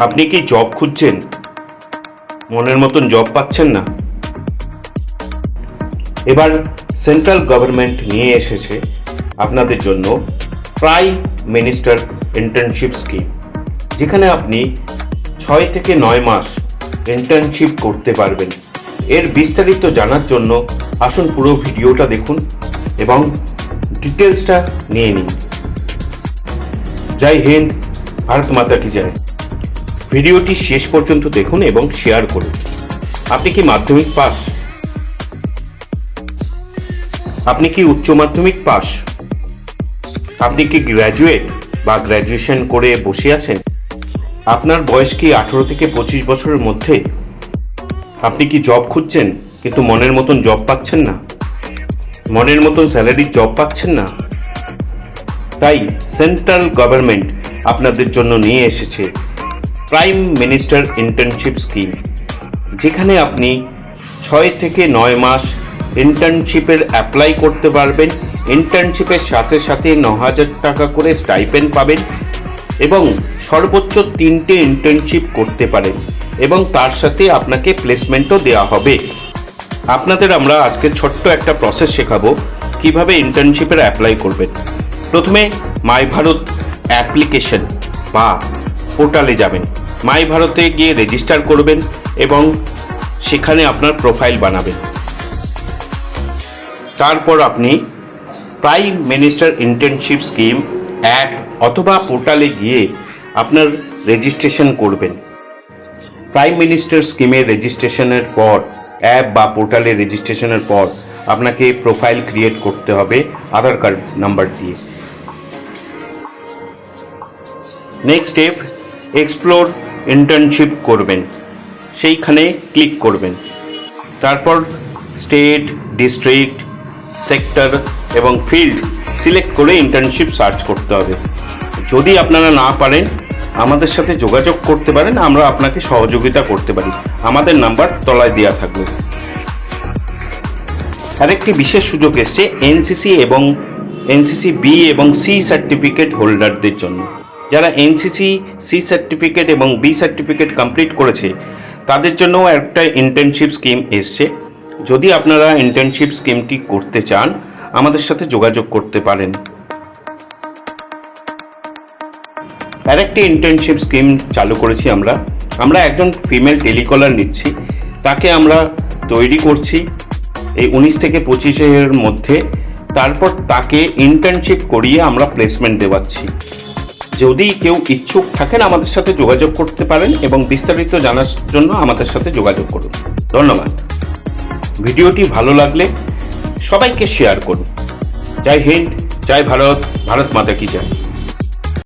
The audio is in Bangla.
আপনি কি জব খুঁজছেন, মনের মতন জব পাচ্ছেন না? এবার সেন্ট্রাল গভর্নমেন্ট নিয়ে এসেছে আপনাদের জন্য প্রাইম মিনিস্টার ইন্টার্নশিপ স্কিম, যেখানে আপনি 6 থেকে 9 মাস ইন্টার্নশিপ করতে পারবেন। এর বিস্তারিত জানার জন্য আসুন পুরো ভিডিওটা দেখুন এবং ডিটেলসটা নিয়ে নিন। জয় হিন্দ, ভারত মাতা কি জয়। ভিডিওটি শেষ পর্যন্ত দেখুন এবং শেয়ার করুন। আপনি কি মাধ্যমিক পাস? আপনি কি উচ্চ মাধ্যমিক পাস? আপনি কি গ্র্যাজুয়েট বা গ্র্যাজুয়েশন করে বসে আছেন? আপনার বয়স কি 18 থেকে 25 বছরের মধ্যে? আপনি কি জব খুঁজছেন কিন্তু মনের মতন জব পাচ্ছেন না, মনের মতন স্যালারির জব পাচ্ছেন না? তাই সেন্ট্রাল গভর্নমেন্ট আপনাদের জন্য নিয়ে এসেছে প্রাইম মিনিস্টার ইন্টার্নশিপ স্কিম, যেখানে আপনি 6 থেকে 9 মাস ইন্টার্নশিপের অ্যাপ্লাই করতে পারবেন। ইন্টার্নশিপের সাথে সাথে 9,000 টাকা করে স্টাইপেন্ড পাবেন এবং সর্বোচ্চ 3টে ইন্টার্নশিপ করতে পারেন এবং তার সাথে আপনাকে প্লেসমেন্টও দেওয়া হবে। আপনাদের আমরা আজকে ছোট্ট একটা প্রসেস শেখাবো কিভাবে ইন্টার্নশিপের অ্যাপ্লাই করবেন। প্রথমে মাই ভারত অ্যাপ্লিকেশন বা পোর্টালে যাবেন। মাই ভারতে গিয়ে রেজিস্টার করবেন এবং সেখানে আপনার প্রোফাইল বানাবেন। তারপর আপনি prime minister internship scheme app অথবা পোর্টালে গিয়ে আপনার রেজিস্ট্রেশন করবেন। প্রাইম মিনিস্টার স্কিমের রেজিস্ট্রেশনের পর, অ্যাপ বা পোর্টালে রেজিস্ট্রেশনের পর আপনাকে প্রোফাইল ক্রিয়েট করতে হবে আধার কার্ড নাম্বার দিয়ে। নেক্সট স্টেপ, এক্সপ্লোর ইন্টার্নশিপ করবেন, সেইখানে ক্লিক করবেন। তারপর স্টেট, ডিস্ট্রিক্ট, সেক্টর এবং ফিল্ড সিলেক্ট করে ইন্টার্নশিপ সার্চ করতে হবে। যদি আপনারা না পারেন আমাদের সাথে যোগাযোগ করতে পারেন, আমরা আপনাকে সহযোগিতা করতে পারি। আমাদের নাম্বার তলায় দেওয়া থাকবে। আরেকটি বিশেষ সুযোগ এসছে এনসিসি এবং এনসিসি বি এবং সি সার্টিফিকেট হোল্ডারদের জন্য। যারা এনসিসি সি সার্টিফিকেট এবং বি সার্টিফিকেট কমপ্লিট করেছে তাদের জন্যও একটা ইন্টার্নশিপ স্কিম এসছে। যদি আপনারা ইন্টার্নশিপ স্কিমটি করতে চান আমাদের সাথে যোগাযোগ করতে পারেন। আরেকটি ইন্টার্নশিপ স্কিম চালু করেছি আমরা একজন ফিমেল টেলিকলার নিচ্ছি, তাকে আমরা তৈরি করছি এই 19 থেকে 25-এর মধ্যে। তারপর তাকে ইন্টার্নশিপ করিয়ে আমরা প্লেসমেন্ট দেওয়াচ্ছি। যদি কেউ ইচ্ছুক থাকেন আমাদের সাথে যোগাযোগ করতে পারেন এবং বিস্তারিত জানার জন্য আমাদের সাথে যোগাযোগ করুন। ধন্যবাদ। ভিডিওটি ভালো লাগলে সবাইকে শেয়ার করুন। জয় হিন্দ, জয় ভারত, ভারত মাতা কি জয়।